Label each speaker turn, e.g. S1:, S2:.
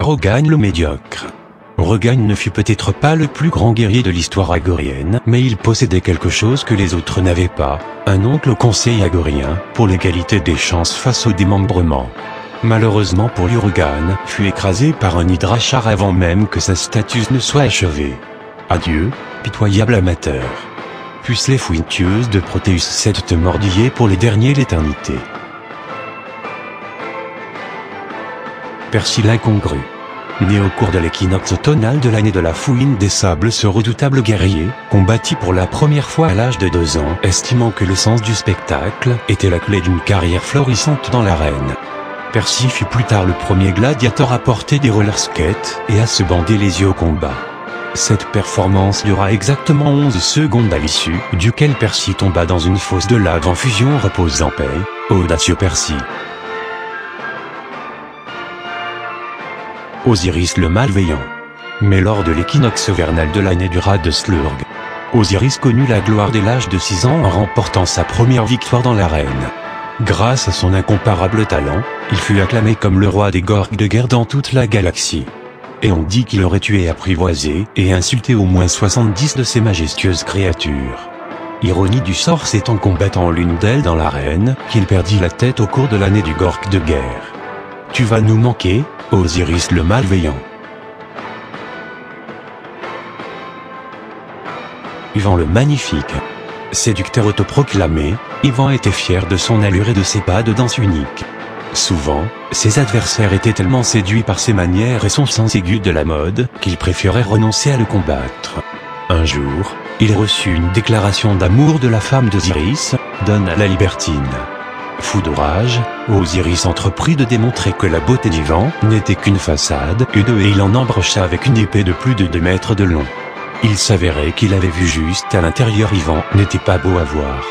S1: Rogan le médiocre. Rogan ne fut peut-être pas le plus grand guerrier de l'histoire agorienne, mais il possédait quelque chose que les autres n'avaient pas, un oncle au conseil agorien, pour l'égalité des chances face au démembrement. Malheureusement pour lui, Rogan fut écrasé par un hydrachar avant même que sa statue ne soit achevée. Adieu, pitoyable amateur. Puissent les fouilles tueuses de Proteus 7 te mordiller pour les derniers l'éternité. Percy l'incongru. Né au cours de l'équinoxe automnal de l'année de la fouine des sables, ce redoutable guerrier combattit pour la première fois à l'âge de 2 ans, estimant que le sens du spectacle était la clé d'une carrière florissante dans l'arène. Percy fut plus tard le premier gladiateur à porter des roller skates et à se bander les yeux au combat. Cette performance dura exactement 11 secondes à l'issue duquel Percy tomba dans une fosse de lave en fusion. Repose en paix, audacieux Percy. Osiris le Malveillant. Mais lors de l'équinoxe vernal de l'année du rat de Slurg, Osiris connut la gloire dès l'âge de 6 ans en remportant sa première victoire dans l'arène. Grâce à son incomparable talent, il fut acclamé comme le roi des gorgues de guerre dans toute la galaxie. Et on dit qu'il aurait tué, apprivoisé et insulté au moins 70 de ces majestueuses créatures. Ironie du sort, c'est en combattant l'une d'elles dans l'arène qu'il perdit la tête au cours de l'année du gorgue de guerre. Tu vas nous manquer, Osiris le Malveillant. Ivan le Magnifique. Séducteur autoproclamé, Ivan était fier de son allure et de ses pas de danse unique. Souvent, ses adversaires étaient tellement séduits par ses manières et son sens aigu de la mode qu'ils préféraient renoncer à le combattre. Un jour, il reçut une déclaration d'amour de la femme d'Osiris, Donna la libertine. Fou de rage, Osiris entreprit de démontrer que la beauté d'Ivan n'était qu'une façade, et il en embrocha avec une épée de plus de 2 mètres de long. Il s'avérait qu'il avait vu juste à l'intérieur. Ivan n'était pas beau à voir.